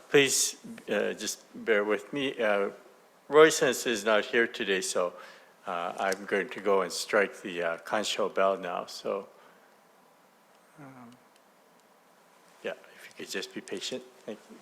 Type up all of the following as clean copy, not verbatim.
Please just bear with me. Roysense is not here today, so I'm going to go and strike the Kansho bell now. So, yeah, if you could just be patient. Thank you.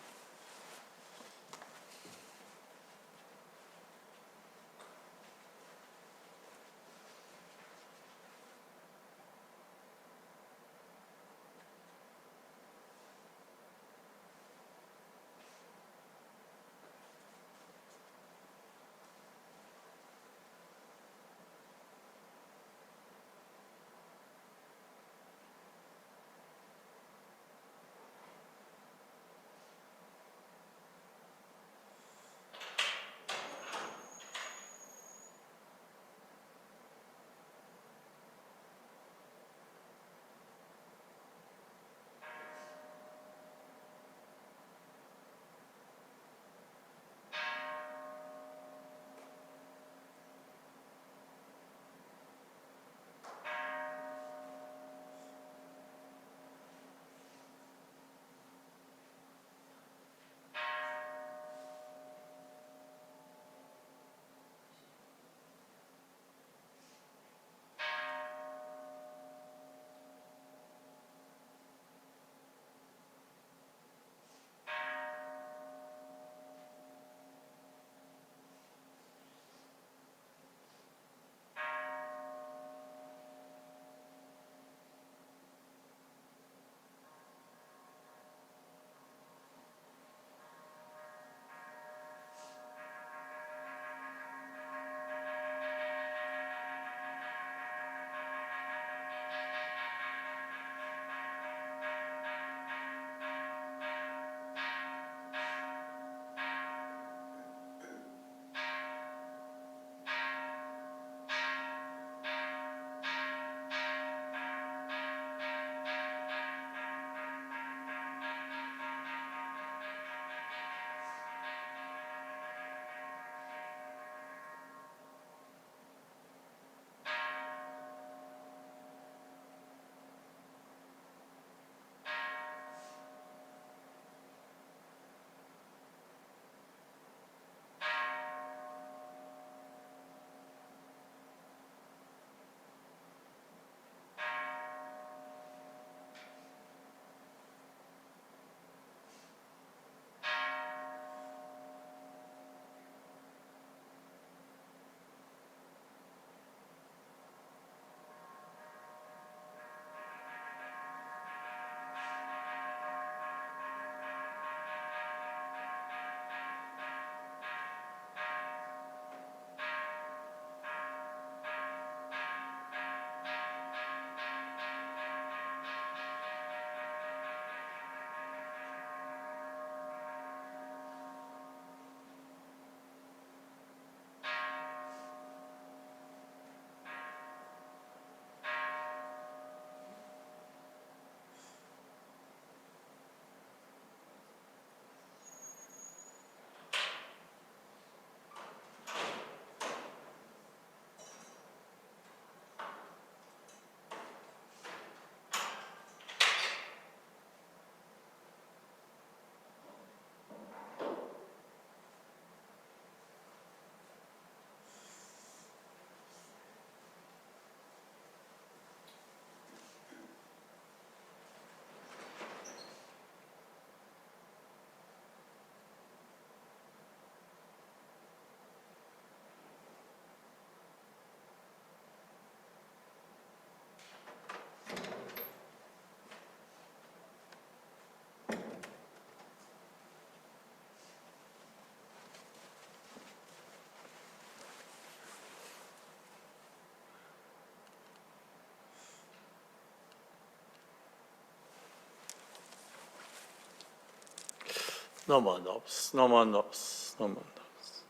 No more notes, no more notes, no more notes.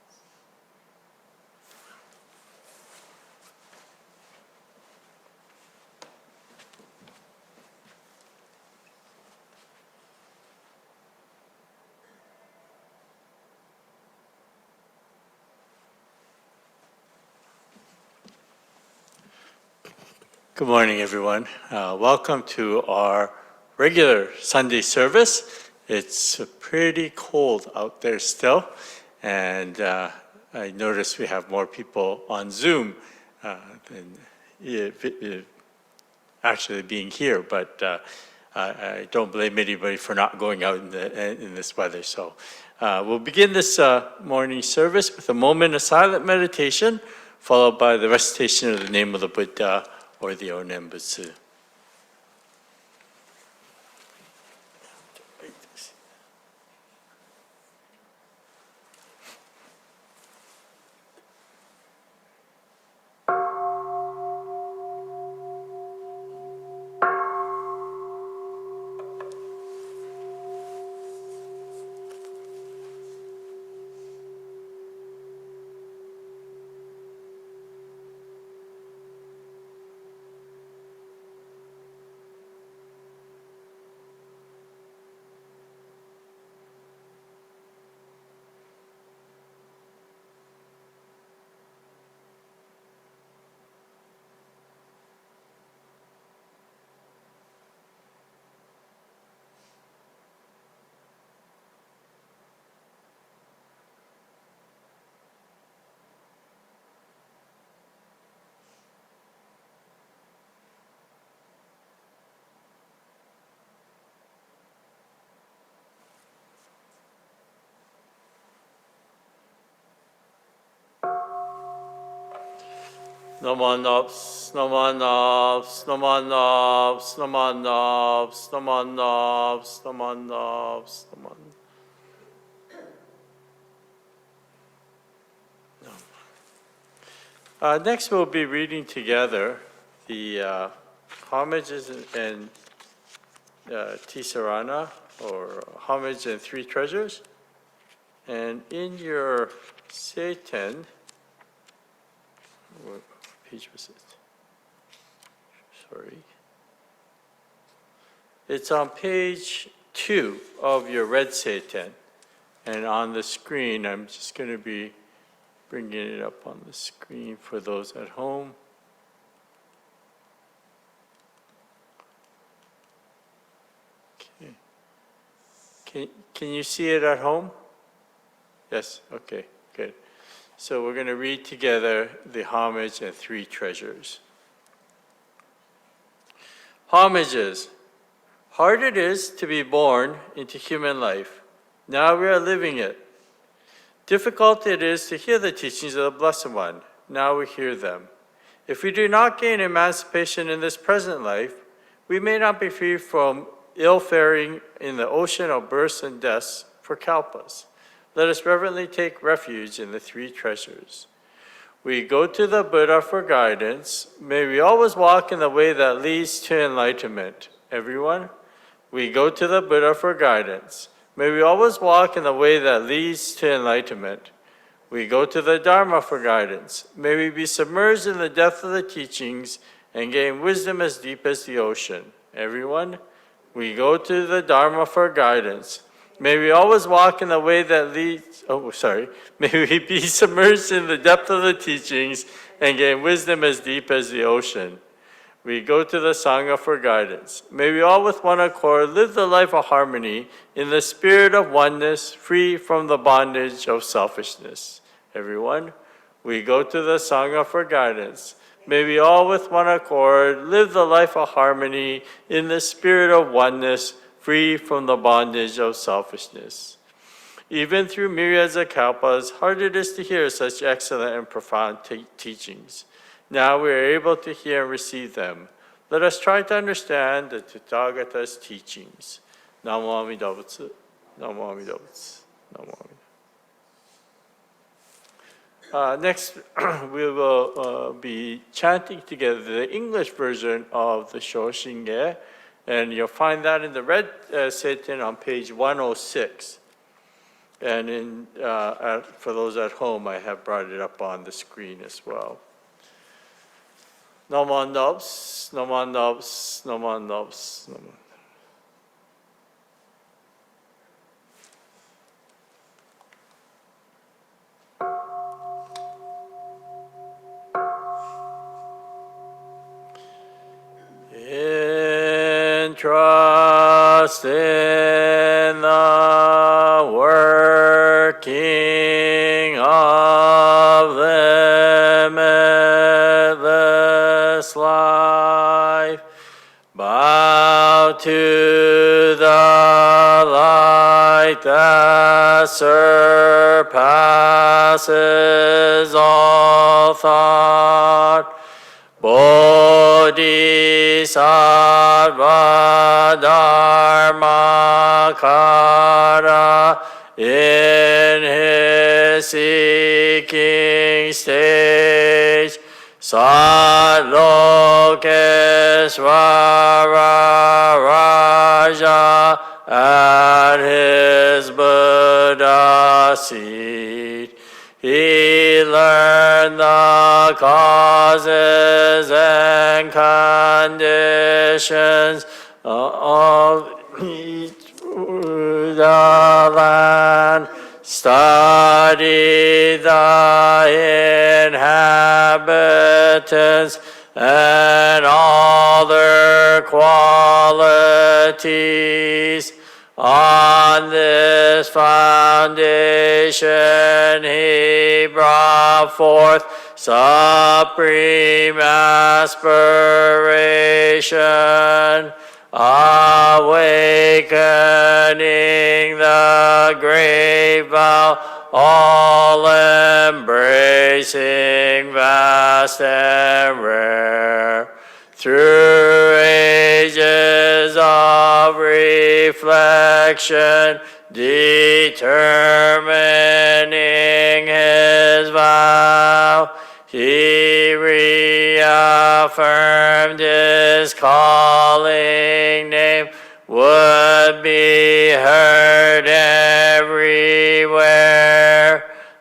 Good morning, everyone. Welcome to our regular Sunday service. It's pretty cold out there still, and I notice we have more people on Zoom than actually being here, but I don't blame anybody for not going out in this weather. So we'll begin this morning service with a moment of silent meditation, followed by the recitation of the name of the Buddha or the Onen Butsu. Naman Ops, Naman Ops, Naman Ops, Naman Ops, Naman Ops, Naman Ops, Naman. Next, we'll be reading together the homages and Tisarana, or homage and three treasures. And in your Seiten, what page was it? Sorry. It's on page 2 of your red Seiten. And on the screen, I'm just going to be bringing it up on the screen for those at home. Okay. Can you see it at home? Yes, okay, good. So we're going to read together the homage and three treasures. Homages. Hard it is to be born into human life. Now we are living it. Difficult it is to hear the teachings of the Blessed One. Now we hear them. If we do not gain emancipation in this present life, we may not be free from ill-faring in the ocean of births and deaths for kalpas. Let us reverently take refuge in the three treasures. We go to the Buddha for guidance. May we always walk in the way that leads to enlightenment. Everyone, we go to the Buddha for guidance. May we always walk in the way that leads to enlightenment. We go to the Dharma for guidance. May we be submerged in the depth of the teachings and gain wisdom as deep as the ocean. Everyone, we go to the Dharma for guidance. May we always walk in the way that leads, may we be submerged in the depth of the teachings and gain wisdom as deep as the ocean. We go to the Sangha for guidance. May we all with one accord live the life of harmony in the spirit of oneness, free from the bondage of selfishness. Everyone, we go to the Sangha for guidance. May we all with one accord live the life of harmony in the spirit of oneness, free from the bondage of selfishness. Even through myriads of kalpas, hard it is to hear such excellent and profound teachings. Now we are able to hear and receive them. Let us try to understand the Tathagata's teachings. Namo Amida Butsu, Namo Amida Butsu, Namo Amida. Next, we will be chanting together the English version of the Shoshinge, and you'll find that in the red Seiten on page 106. And for those at home, I have brought it up on the screen as well. Naman Nobs, Naman Nobs, Naman Nobs, Naman. In trust in in the working of limitless life. Bow to the light that surpasses all thought. Bodhisattva Dharmakara in his seeking stage, Satlokeswara Raja at his Buddha seat. He learned the causes and conditions of each Buddha land, studied the inhabitants and all their qualities. On this foundation he brought forth supreme aspiration, awakening the great vow, all embracing, vast and rare. Through ages of reflection, determining his vow, he reaffirmed his calling name would be heard everywhere.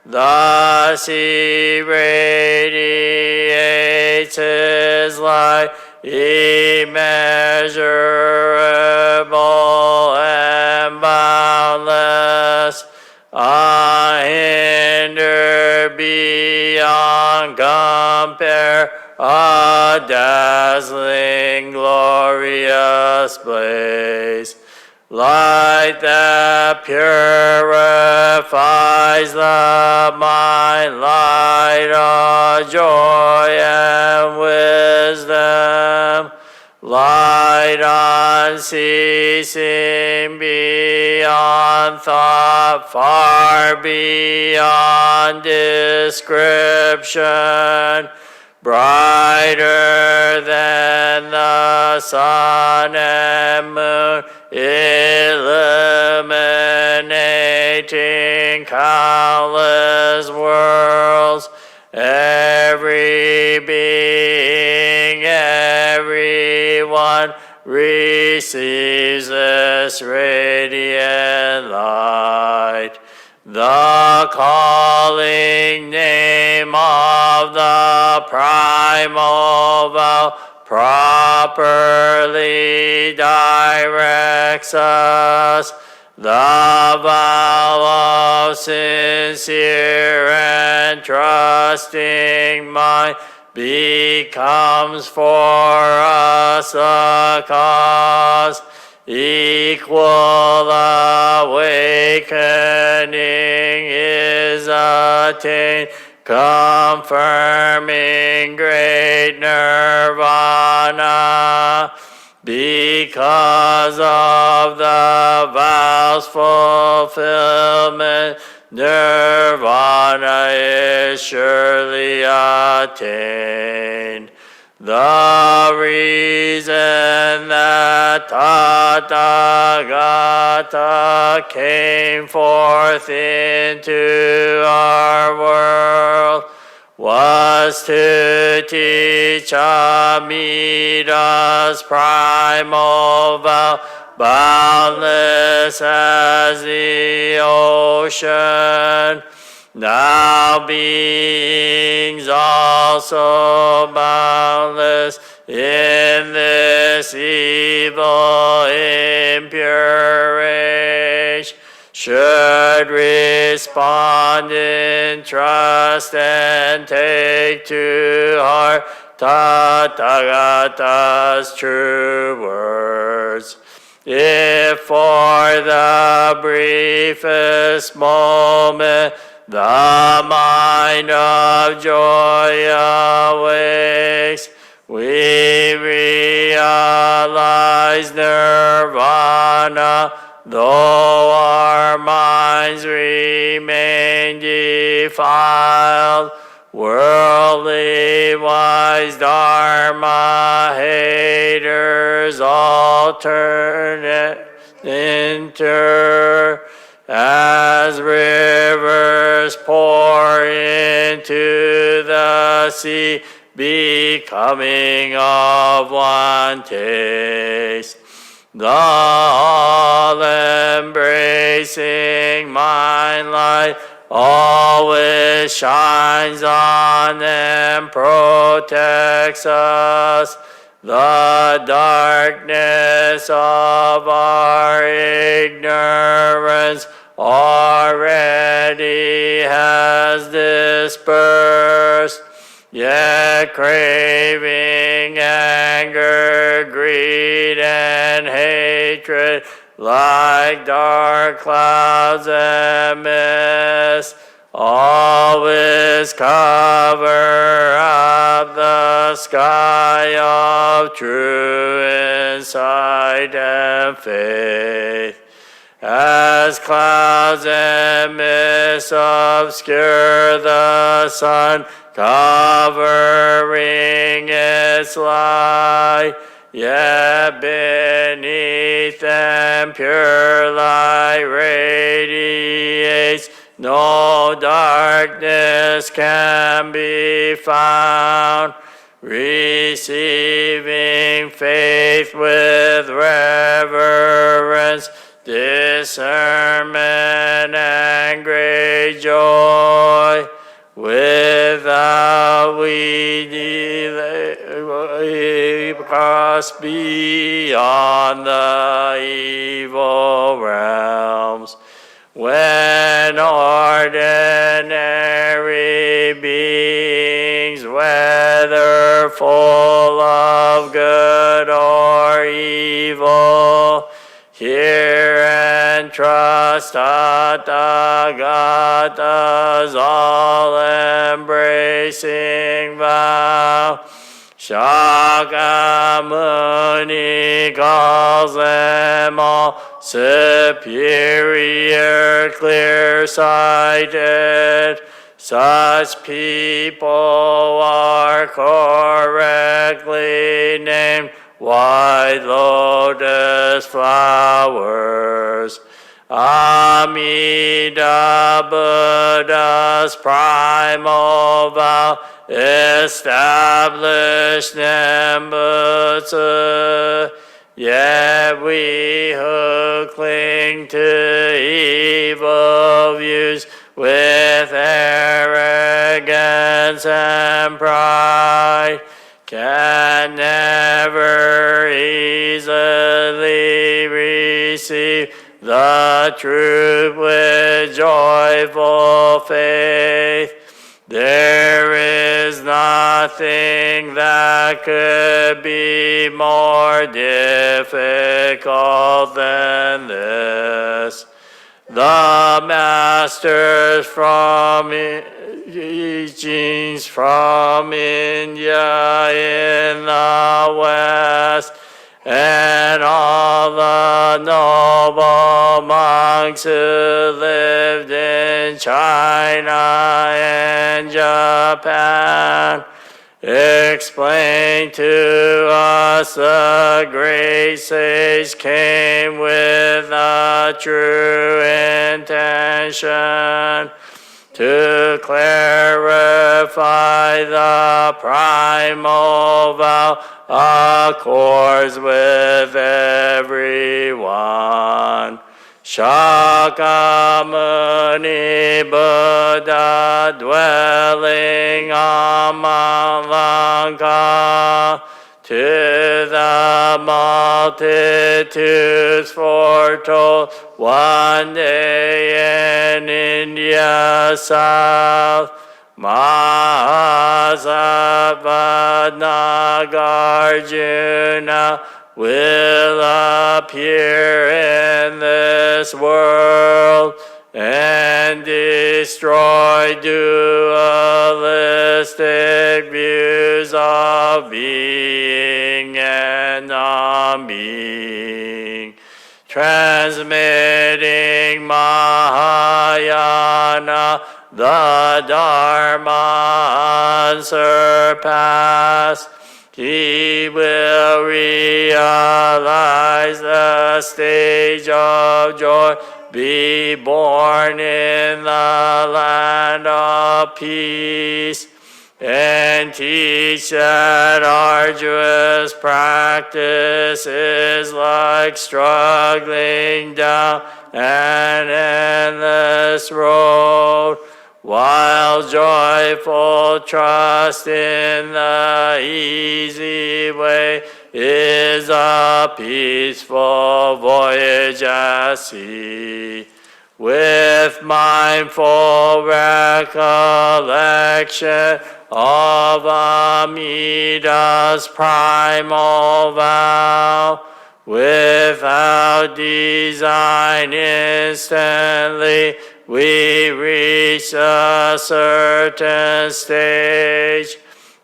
Thus he radiates his light, immeasurable and boundless, unhindered beyond compare, a dazzling, glorious blaze. Light that purifies the mind, light of joy and wisdom, light unceasing beyond thought, far beyond description, brighter than the sun and moon, illuminating countless worlds. Every being, everyone receives this radiant light. The calling name of the primal vow properly directs us. The vow of sincere and trusting mind becomes for us a cause. Equal awakening is attained, confirming great nirvana. Because of the vow's fulfillment, nirvana is surely attained. The reason that Tathagata came forth into our world was to teach Amida's primal vow, boundless as the ocean. Now beings also boundless in this evil impure age should respond in trust and take to heart Tathagata's true words. If if for the briefest moment the mind of joy awakes, we realize nirvana, though our minds remain defiled. Worldly wise dharma haters alternate enter as rivers pour into the sea, becoming of one taste. The all-embracing mind light always shines on and protects us. The darkness of our ignorance already has dispersed, yet craving, anger, greed, and hatred, like dark clouds and mist, always cover up the sky of true insight and faith. As clouds and mists obscure the sun, covering its light, yet beneath them pure light radiates, no darkness can be found. Receiving faith with reverence, discernment, and great joy, without we pass beyond the evil realms. When ordinary beings, whether full of good or evil, hear and trust Tathagata's all-embracing vow, Shakyamuni calls them all superior, clear-sighted. Such people are correctly named white lotus flowers. Amida Buddha's primal vow established Nembutsu, yet we who cling to evil views with arrogance and pride can never easily receive the truth with joyful faith. There is nothing that could be more difficult than this. The masters from teachings from India in the West, and all the noble monks who lived in China and Japan, explain to us the great sage came with a true intention to clarify the primal vow accords with everyone. Shakyamuni Buddha dwelling on Mount Lanka, to the multitudes foretold one day in India south, Mahasattva Nagarjuna will appear in this world and destroy dualistic views of being and non-being, transmitting Mahayana, the Dharma unsurpassed. He will realize the stage of joy, be born in the land of peace, and teach that arduous practice is like struggling down an endless road, while joyful trust in the easy way is a peaceful voyage at sea. With mindful recollection of Amida's primal vow, without design instantly we reach a certain stage,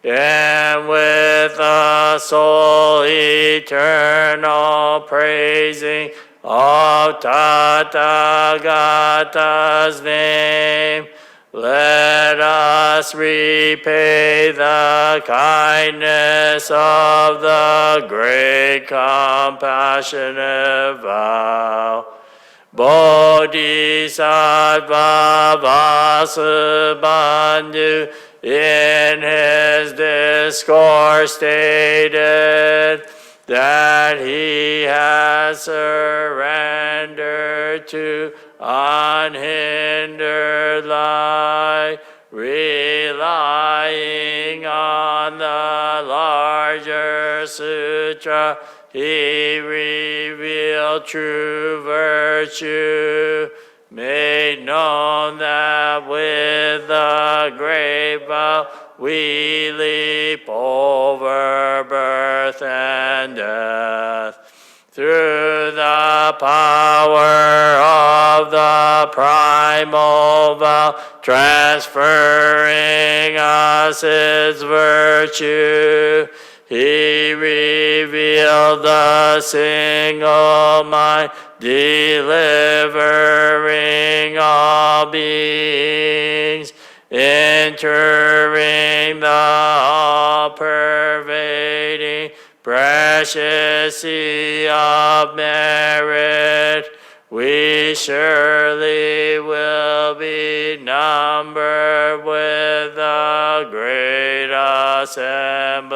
and with a soul eternal praising of Tathagata's name, let us repay the kindness of the great compassionate vow. Bodhisattva Vasubandhu in his discourse stated that he has surrendered to unhindered life, relying on the larger sutra. He revealed true virtue, made known that with the great vow we leap over birth and death. Through the power of the primal vow, transferring us its virtue, he revealed the single mind, delivering all beings, entering the all-pervading precious sea of merit. We surely will be numbered with the great assembly,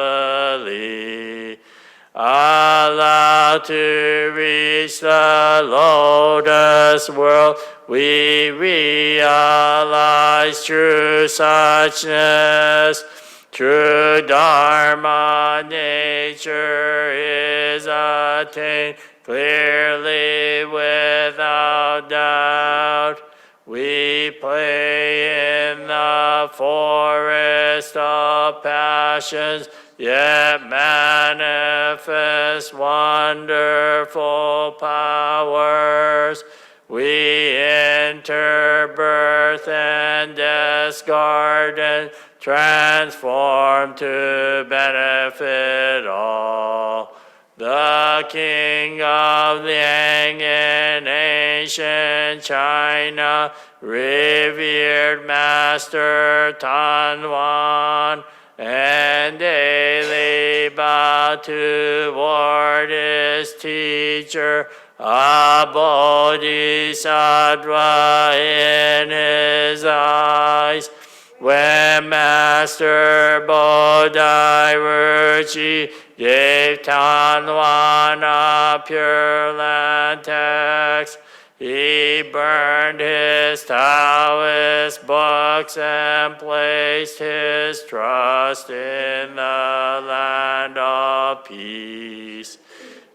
allowed to reach the lotus world. We realize true suchness. True Dharma nature is attained clearly without doubt. We play in the forest of passions, yet manifest wonderful powers. We enter birth and death's garden, transformed to benefit all. The king of Liang in ancient China, revered master Tanwan, and daily bowed toward his teacher, a bodhisattva in his eyes. When Master Bodhidharma gave Tanwan a Pure Land text, he burned his Taoist books and placed his trust in the land of peace.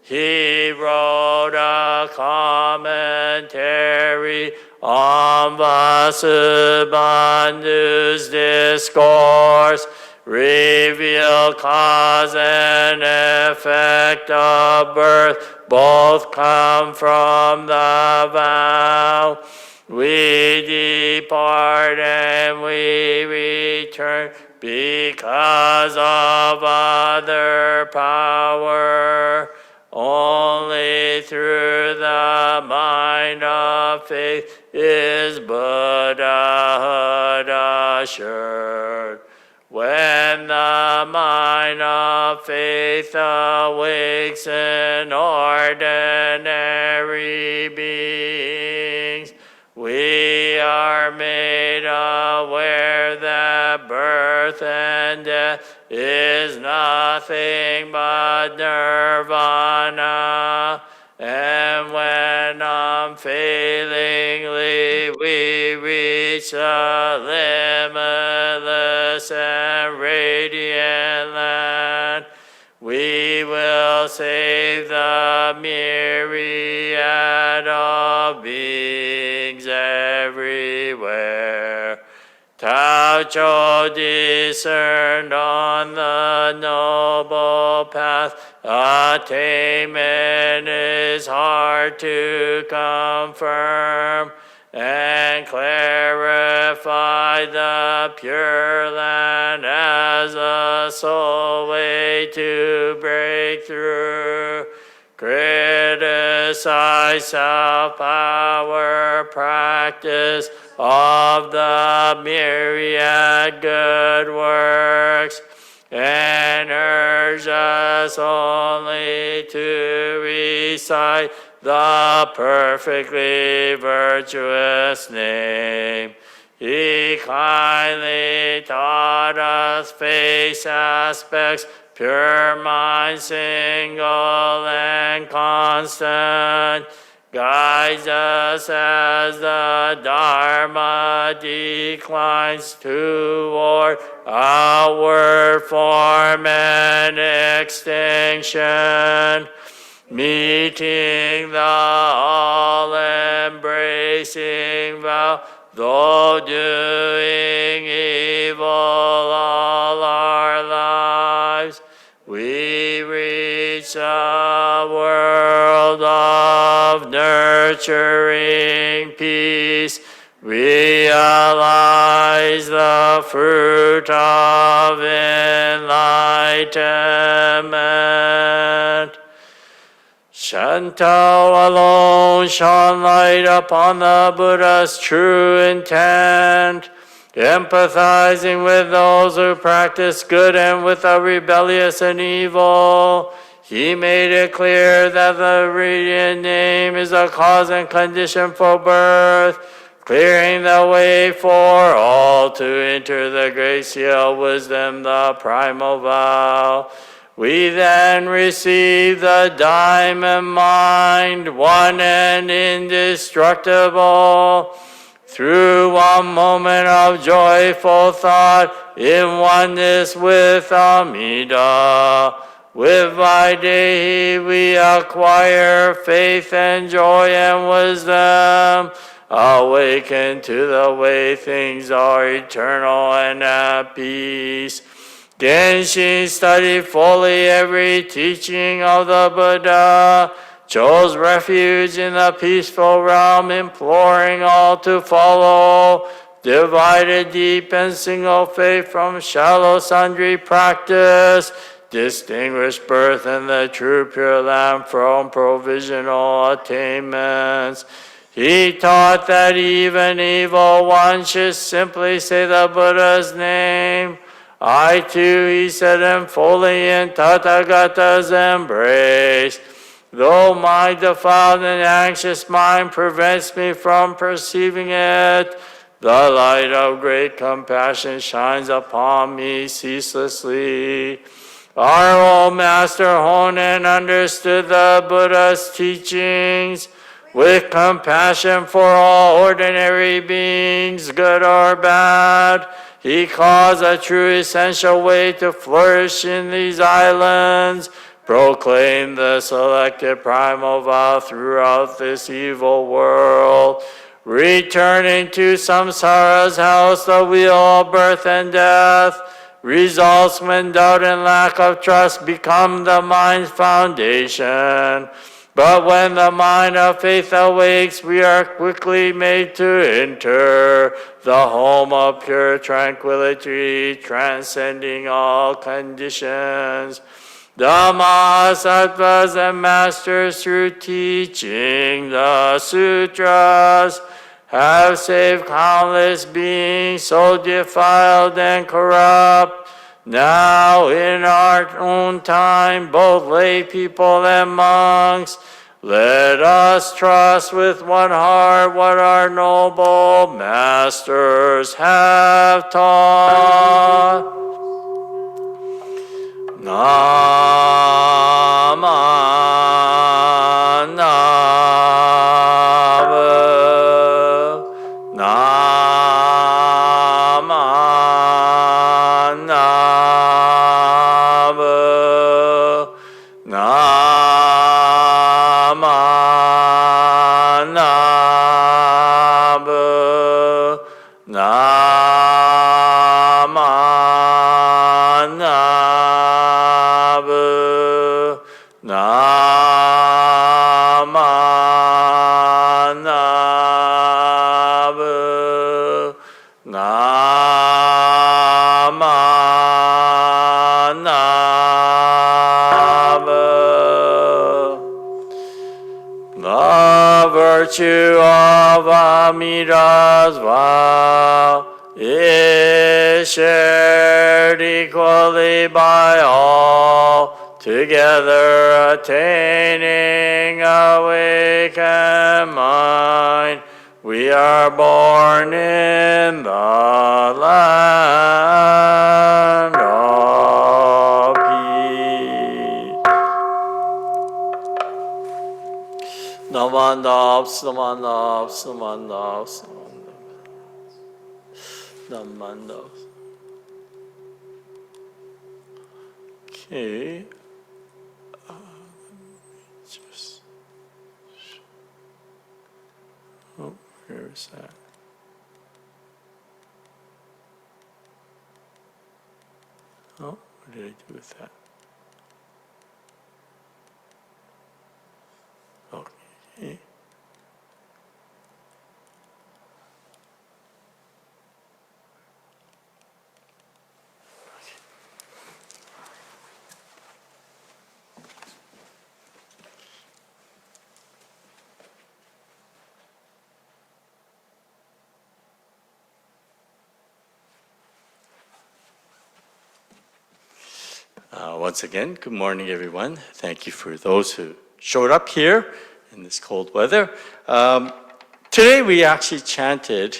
He wrote a commentary on Vasubandhu's discourse, revealed cause and effect of birth, both come from the vow. We depart and we return because of other power. Only through the mind of faith is Buddhahood assured. When the mind of faith awakes in ordinary beings, we are made aware that birth and death is nothing but nirvana. And when unfailingly we reach the limitless and radiant land, we will save the myriad of beings everywhere. Tao Cho discerned on the noble path, attainment is hard to confirm, and clarify the Pure Land as a sole way to break through. Criticize self-power practice of the myriad good works, and urge us only to recite the perfectly virtuous name. He kindly taught us face aspects, pure mind, single and constant, guides us as the Dharma declines toward outward form and extinction, meeting the all-embracing vow, though doing evil all our lives, we reach a world of nurturing peace, realize the fruit of enlightenment. Shanto alone shone light upon the Buddha's true intent, empathizing with those who practice good and with the rebellious and evil. He made it clear that the radiant name is a cause and condition for birth, clearing the way for all to enter the great seal of wisdom, the primal vow. We then receive the diamond mind, one and indestructible, through one moment of joyful thought in oneness with Amida. With Vaidehi we acquire faith and joy and wisdom, awaken to the way things are eternal and at peace. Genshin studied fully every teaching of the Buddha, chose refuge in the peaceful realm, imploring all to follow, divided deep and single faith from shallow sundry practice, distinguished birth in the true Pure Land from provisional attainments. He taught that even evil ones should simply say the Buddha's name. I too, he said, am fully in Tathagata's embrace. Though my defiled and anxious mind prevents me from perceiving it, the light of great compassion shines upon me ceaselessly. Our old master Honen understood the Buddha's teachings with compassion for all ordinary beings, good or bad. He caused a true essential way to flourish in these islands, proclaim the selected primal vow throughout this evil world, returning to samsara's house, the wheel of birth and death, results when doubt and lack of trust become the mind's foundation. But when the mind of faith awakes, we are quickly made to enter the home of pure tranquility, transcending all conditions. The Mahasattvas and masters, through teaching the sutras, have saved countless beings so defiled and corrupt. Now in our own time, both lay people and monks, let us trust with one heart what our noble masters have taught. The virtue of Amida's vow is shared equally by all, together attaining awakened mind. We are born in the land of peace. Namandap, Namandap, Namandap, Namandap. Okay. Just. Oh, where is that? Oh, what did I do with that? Okay. Once again, good morning, everyone. Thank you for those who showed up here in this cold weather. Today we actually chanted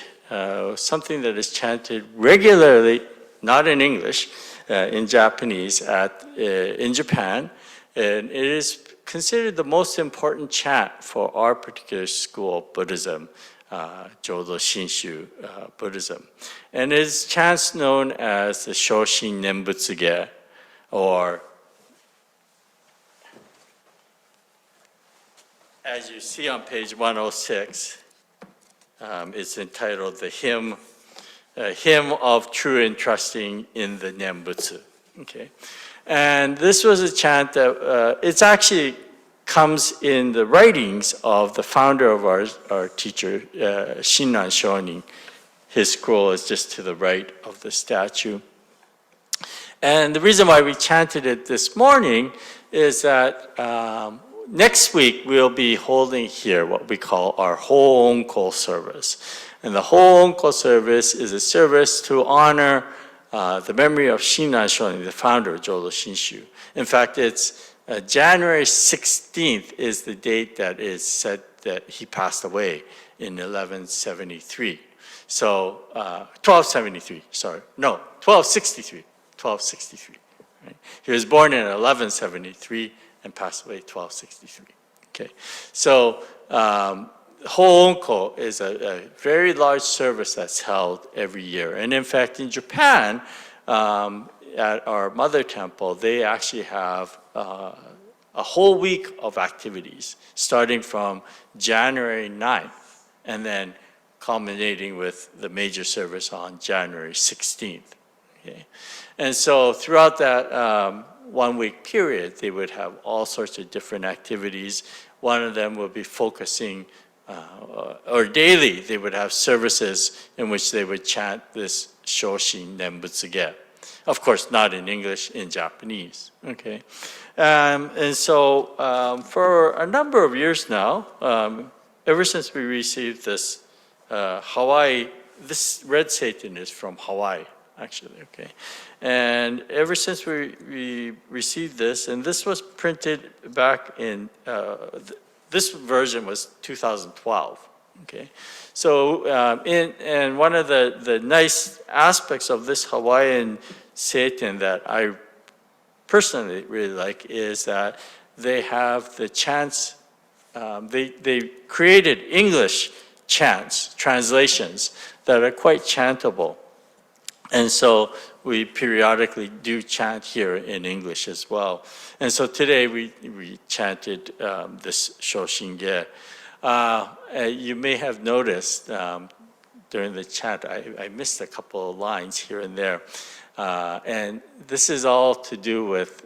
something that is chanted regularly, not in English, in Japanese in Japan. And it is considered the most important chant for our particular school of Buddhism, Jodo Shinshu Buddhism. And it is chants known as the Shoshin Nembutsuge, or as you see on page 106, it's entitled the Hymn of True and Trusting in the Nembutsu. Okay, and this was a chant that it's actually comes in the writings of the founder of our teacher, Shinran Shonin. His scroll is just to the right of the statue. And the reason why we chanted it this morning is that next week we'll be holding here what we call our Ho-Onko service. And the Ho-Onko service is a service to honor the memory of Shinran Shonin, the founder of Jodo Shinshu. In fact, it's January 16th is the date that is said that he passed away in 1173. So 1273, sorry, no, 1263. 1263. Right? He was born in 1173 and passed away 1263. Okay, so Ho-Onko is a very large service that's held every year. And in fact, in Japan, at our mother temple, they actually have a whole week of activities, starting from January 9th, and then culminating with the major service on January 16th. Okay. And so throughout that 1 week period, they would have all sorts of different activities one of them will be focusing, or daily, they would have services in which they would chant this Shoshin Nembutsuge. Of course, not in English, in Japanese, okay? And so for a number of years now, ever since we received this Hawaii, this red Satan is from Hawaii, actually, okay? And ever since we received this, and this was printed back in, this version was 2012, okay? So, and one of the nice aspects of this Hawaiian Satan that I personally really like is that they have the chants, they created English chants, translations that are quite chantable. And so we periodically do chant here in English as well. And so today we chanted this Shoshinge. You may have noticed during the chant, I missed a couple of lines here and there. And this is all to do with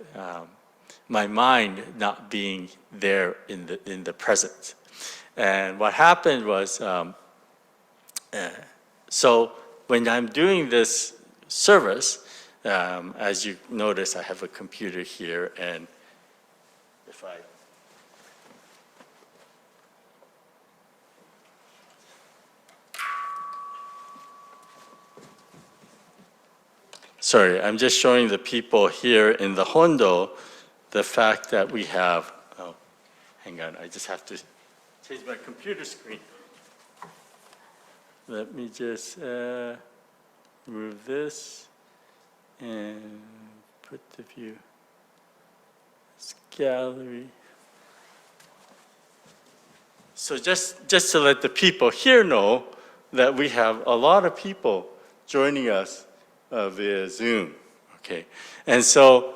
my mind not being there in the present. And what happened was, so when I'm doing this service, as you notice, I have a computer here, and if I sorry, I'm just showing the people here in the Hondo the fact that we have, oh, hang on, I just have to change my computer screen. Let me just move this and put the view. It's gallery. So just to let the people here know that we have a lot of people joining us via Zoom, okay? And so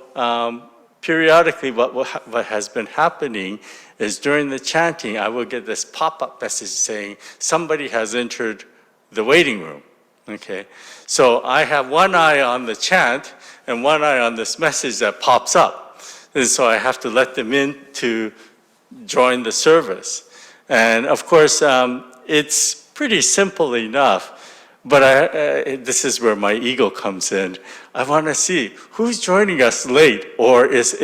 periodically what has been happening is during the chanting, I will get this pop-up message saying, somebody has entered the waiting room, okay? So I have one eye on the chant and one eye on this message that pops up. And so I have to let them in to join the service. And of course, it's pretty simple enough. But this is where my ego comes in. I want to see who's joining us late, or if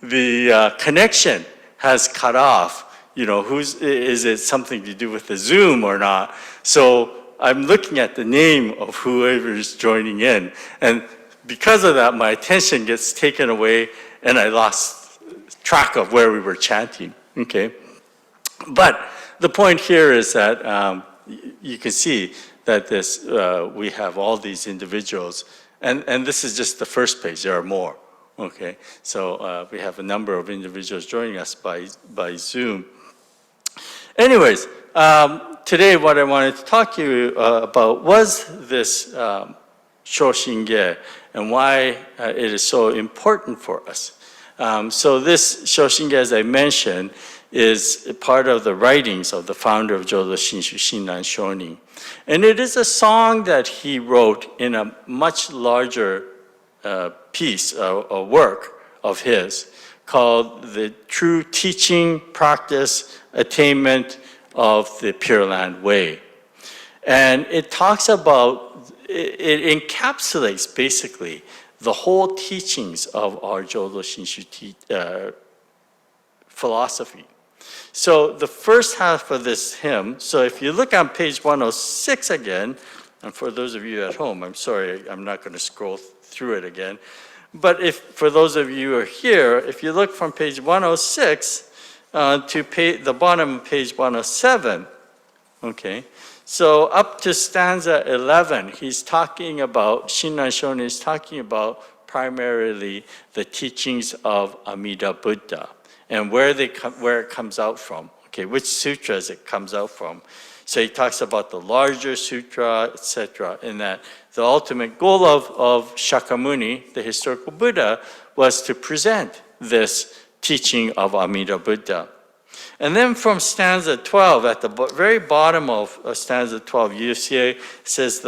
the connection has cut off. You know, is it something to do with the Zoom or not? So I'm looking at the name of whoever is joining in, and because of that, my attention gets taken away, and I lost track of where we were chanting. Okay, but the point here is that. You can see that we have all these individuals, and this is just the first page, there are more, okay? So we have a number of individuals joining us by Zoom. Anyways, today what I wanted to talk to you about was this Shoshinge and why it is so important for us. So this Shoshinge, as I mentioned, is part of the writings of the founder of Jodo Shinshu, Shinran Shonin. And it is a song that he wrote in a much larger piece, a work of his, called The True Teaching, Practice, Attainment of the Pure Land Way. And it talks about, it encapsulates basically the whole teachings of our Jodo Shinshu philosophy. So the first half of this hymn, so if you look on page 106 again, and for those of you at home, I'm sorry, I'm not going to scroll through it again, but for those of you who are here, if you look from page 106 to the bottom of page 107, okay, so up to stanza 11, he's talking about, Shinran Shonin is talking about primarily the teachings of Amida Buddha. And where it comes out from, okay, which sutras it comes out from. So he talks about the larger sutra, etc., and that the ultimate goal of Shakyamuni, the historical Buddha, was to present this teaching of Amida Buddha. And then from stanza 12, at the very bottom of stanza 12, you see it says,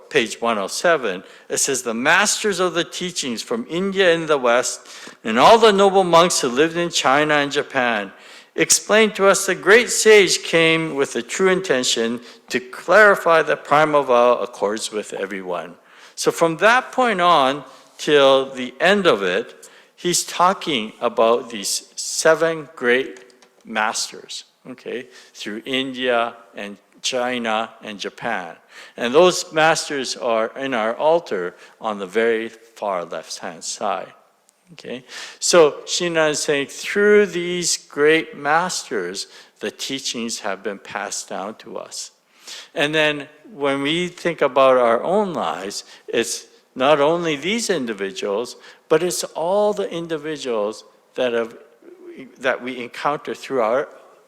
page 107, it says, the masters of the teachings from India and the West, and all the noble monks who lived in China and Japan, explained to us the great sage came with a true intention to clarify that primal vow accords with everyone. So from that point on till the end of it, he's talking about these 7 great masters, okay, through India and China and Japan. And those masters are in our altar on the very far left-hand side, okay? So Shinran is saying, through these great masters, the teachings have been passed down to us. And then when we think about our own lives, it's not only these individuals, but it's all the individuals that we encounter through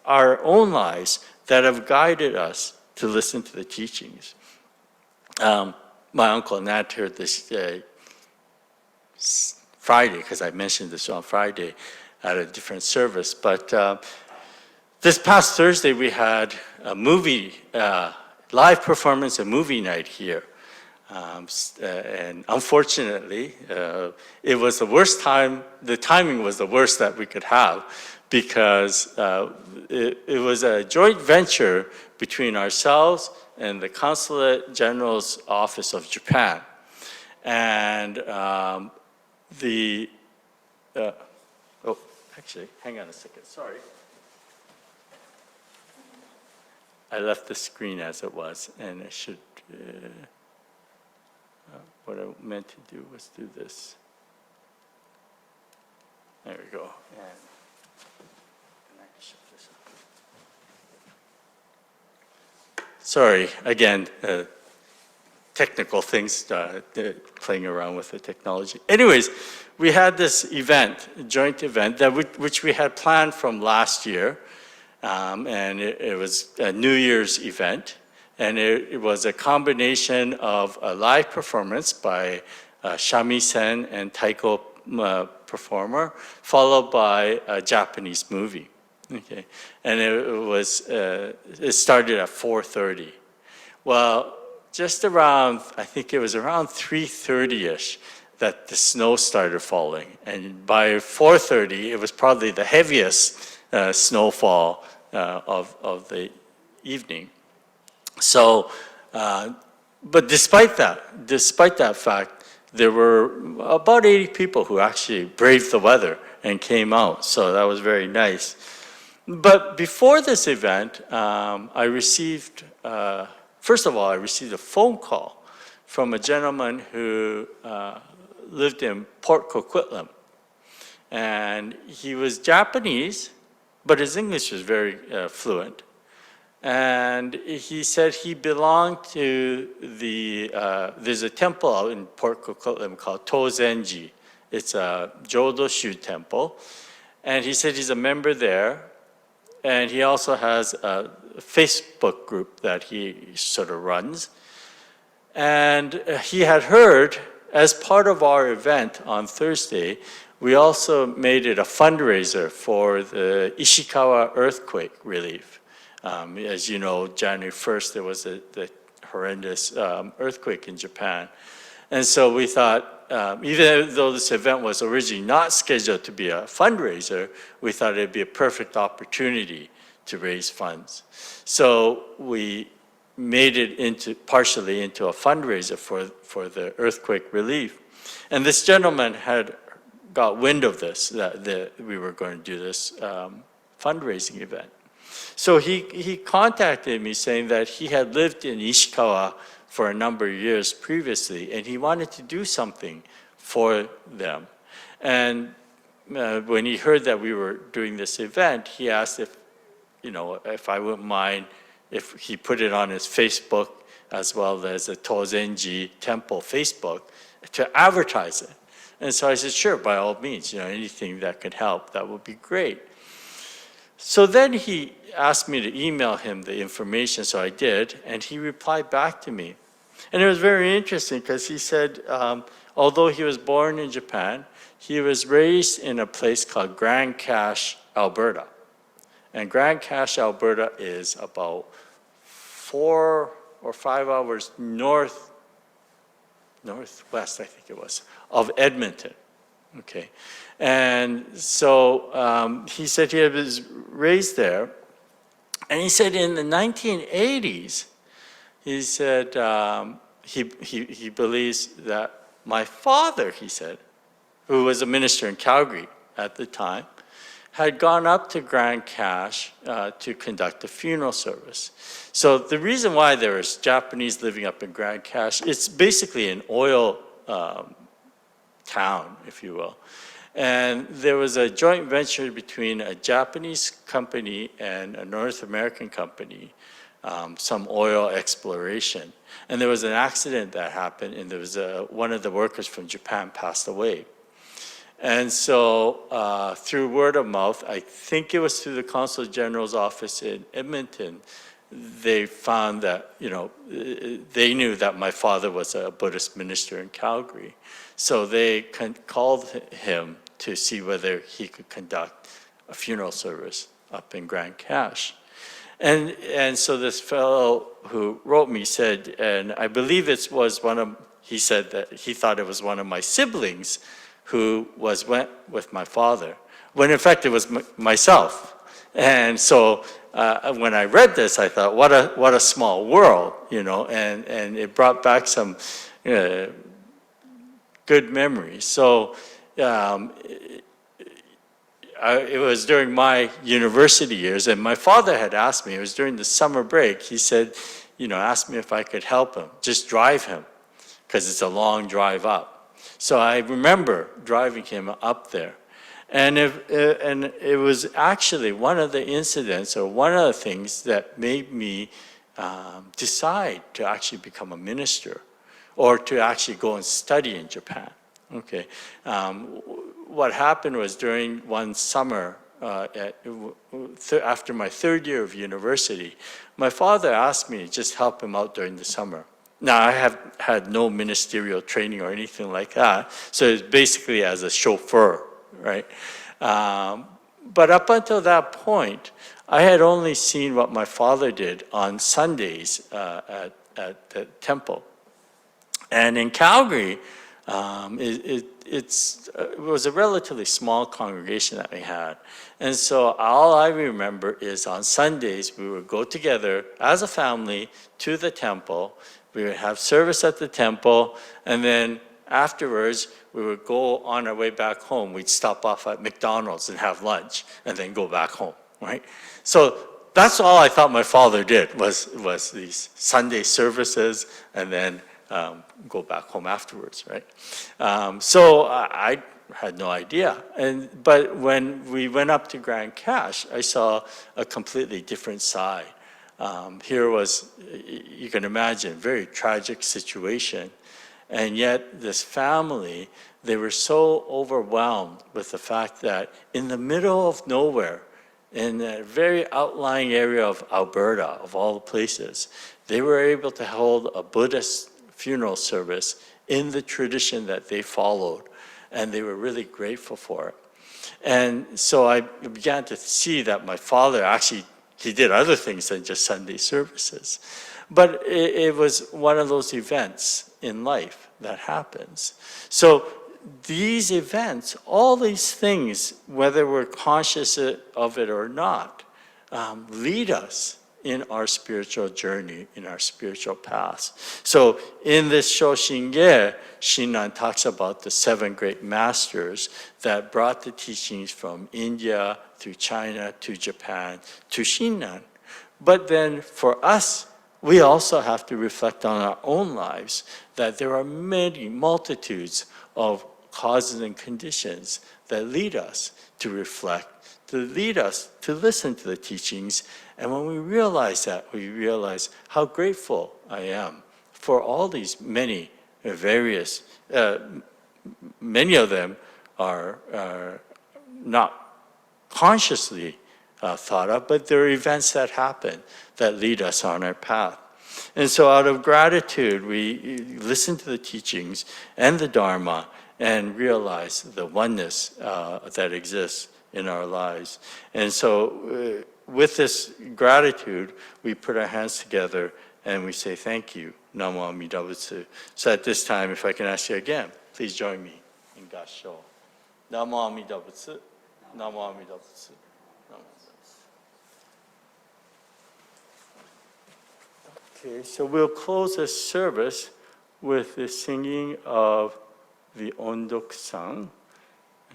our own lives that have guided us to listen to the teachings. My uncle Nat heard this Friday, because I mentioned this on Friday at a different service, but this past Thursday we had a movie, live performance, a movie night here. And unfortunately, it was the worst time, the timing was the worst that we could have, because it was a joint venture between ourselves and the Consulate General's Office of Japan. And actually, hang on a second, sorry. I left the screen as it was, and I should, what I meant to do was do this. There we go. And I can shut this up. Sorry, again, technical things, playing around with the technology. Anyways, we had this event, a joint event, which we had planned from last year. And it was a New Year's event. And it was a combination of a live performance by a shamisen and taiko performer, followed by a Japanese movie. Okay, and it started at 4:30. Well, just around, I think it was around 3:30ish that the snow started falling, and by 4:30 it was probably the heaviest snowfall of the evening. So, but despite that fact, there were about 80 people who actually braved the weather and came out. So that was very nice. But before this event, I received, first of all, I received a phone call from a gentleman who lived in Port Coquitlam. And he was Japanese, but his English was very fluent. And he said he belonged to there's a temple out in Port Coquitlam called Tozenji. It's a Jodoshu temple. And he said he's a member there. And he also has a Facebook group that he sort of runs. And he had heard, as part of our event on Thursday, we also made it a fundraiser for the Ishikawa earthquake relief. As you know, January 1st, there was the horrendous earthquake in Japan. And so we thought, even though this event was originally not scheduled to be a fundraiser, we thought it'd be a perfect opportunity to raise funds. So we made it partially into a fundraiser for the earthquake relief. And this gentleman had got wind of this, that we were going to do this fundraising event. So he contacted me saying that he had lived in Ishikawa for a number of years previously, and he wanted to do something for them. And when he heard that we were doing this event, he asked if I wouldn't mind if he put it on his Facebook as well as the Tozenji Temple Facebook to advertise it. And so I said, sure, by all means, anything that could help, that would be great. So then he asked me to email him the information, so I did, and he replied back to me. And it was very interesting because he said, although he was born in Japan, he was raised in a place called Grand Cache, Alberta. And Grande Cache, Alberta is about 4 or 5 hours northwest, I think it was, of Edmonton. Okay. And so he said he was raised there. And he said in the 1980s, he said he believes that my father, he said, who was a minister in Calgary at the time, had gone up to Grande Cache to conduct a funeral service. So the reason why there was Japanese living up in Grande Cache, it's basically an oil town, if you will. And there was a joint venture between a Japanese company and a North American company, some oil exploration. And there was an accident that happened, and there was one of the workers from Japan passed away. And so through word of mouth, I think it was through the Consul General's office in Edmonton, they found that, they knew that my father was a Buddhist minister in Calgary. So they called him to see whether he could conduct a funeral service up in Grande Cache. And so this fellow who wrote me said, and I believe he said that he thought it was one of my siblings who went with my father, when in fact it was myself. And so when I read this, I thought, what a small world, and it brought back some good memories. So it was during my university years, and my father had asked me, it was during the summer break, he said, asked me if I could help him, just drive him, because it's a long drive up. So I remember driving him up there. And it was actually one of the incidents or one of the things that made me decide to actually become a minister or to actually go and study in Japan. Okay. What happened was during one summer, after my third year of university, my father asked me to just help him out during the summer. Now, I have had no ministerial training or anything like that, so it's basically as a chauffeur, right? But up until that point, I had only seen what my father did on Sundays at the temple. And in Calgary, it was a relatively small congregation that we had. And so all I remember is on Sundays, we would go together as a family to the temple. We would have service at the temple, and then afterwards, we would go on our way back home. We'd stop off at McDonald's and have lunch, and then go back home, right? So that's all I thought my father did, was these Sunday services, and then go back home afterwards, right? So I had no idea. But when we went up to Grande Cache, I saw a completely different side. Here was, you can imagine, a very tragic situation. And yet this family, they were so overwhelmed with the fact that in the middle of nowhere, in a very outlying area of Alberta, of all the places, they were able to hold a Buddhist funeral service in the tradition that they followed. And they were really grateful for it. And so I began to see that my father actually, he did other things than just Sunday services. But it was one of those events in life that happens. So these events, all these things, whether we're conscious of it or not, lead us in our spiritual journey, in our spiritual path. So in this Shoshinge, Shinran talks about the 7 great masters that brought the teachings from India through China to Japan to Shinran. But then for us, we also have to reflect on our own lives that there are many multitudes of causes and conditions that lead us to reflect, to lead us to listen to the teachings. And when we realize that, we realize how grateful I am for all these many various, many of them are not consciously thought of, but there are events that happen that lead us on our path. And so out of gratitude, we listen to the teachings and the Dharma and realize the oneness that exists in our lives. And so with this gratitude, we put our hands together and we say thank you, Namo Amida Butsu. So at this time, if I can ask you again, please join me in Gassho. Namo Amida Butsu, Namo Amida Butsu, Namo Amida Butsu. Okay, so we'll close this service with the singing of the Ondok-sang.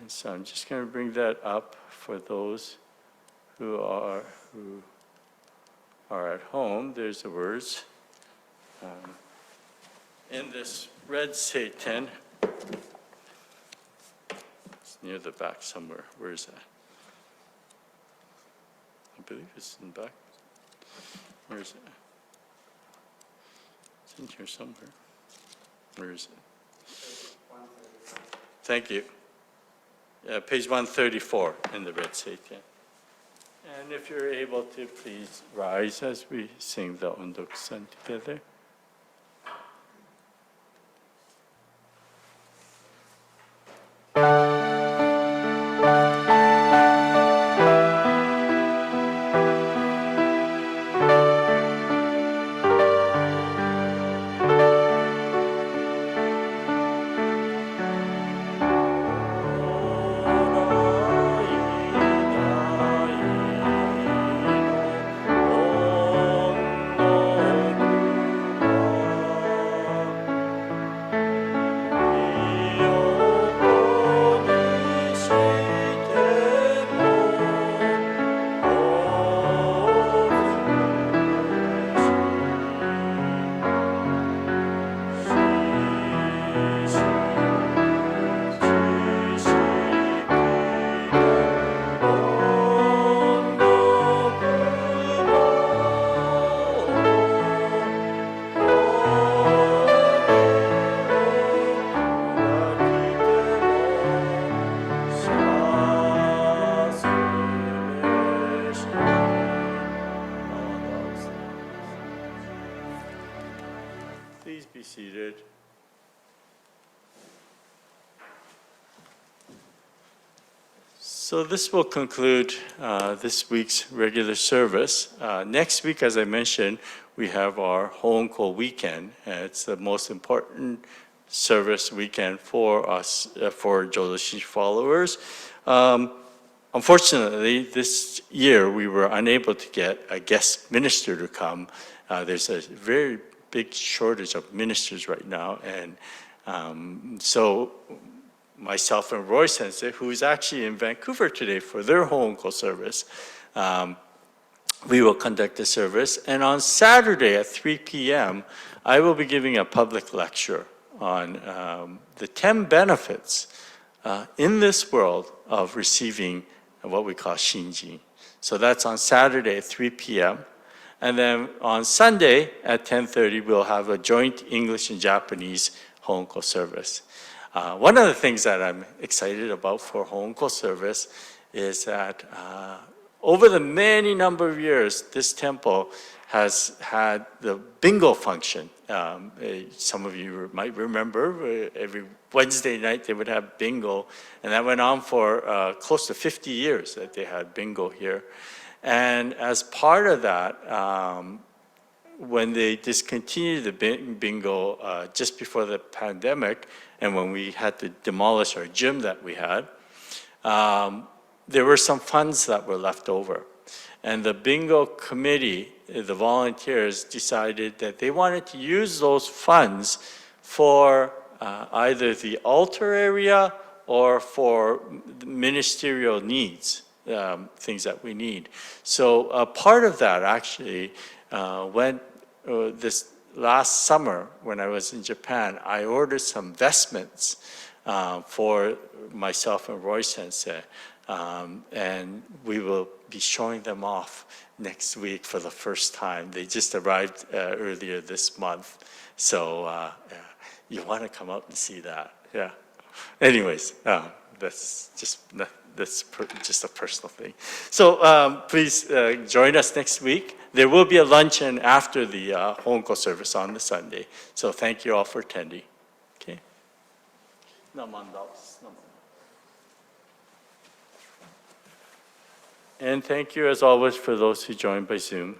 And so I'm just going to bring that up for those who are at home. There's the words. In this red seitan, it's near the back somewhere. Where is that? I believe it's in the back. Where is it? It's in here somewhere. Where is it? Thank you. Yeah, page 134 in the red seitan. And if you're able to, please rise as we sing the Ondok-san together. Please be seated. So this will conclude this week's regular service. Next week, as I mentioned, we have our Honko weekend. It's the most important service weekend for us, for Jodo Shinshu followers. Unfortunately, this year we were unable to get a guest minister to come. There's a very big shortage of ministers right now, and so myself and Roy Sensei, who is actually in Vancouver today for their Honko service, we will conduct the service. And on Saturday at 3 p.m., I will be giving a public lecture on the 10 benefits in this world of receiving what we call Shinji. So that's on Saturday at 3 p.m. And then on Sunday at 10:30, we'll have a joint English and Japanese Honko service. One of the things that I'm excited about for Honko service is that over the many number of years, this temple has had the bingo function. Some of you might remember every Wednesday night they would have bingo, and that went on for close to 50 years that they had bingo here. And as part of that, when they discontinued the bingo just before the pandemic, and when we had to demolish our gym that we had, there were some funds that were left over. And the bingo committee, the volunteers, decided that they wanted to use those funds for either the altar area or for ministerial needs. Things that we need. So part of that actually went this last summer when I was in Japan. I ordered some vestments for myself and Roy Sensei, and we will be showing them off next week for the first time. They just arrived earlier this month, so you want to come up and see that. Yeah. Anyways, that's just a personal thing. So please join us next week. There will be a luncheon after the Honko service on the Sunday. So thank you all for attending. Okay. Naman daos. And thank you, as always, for those who joined by Zoom.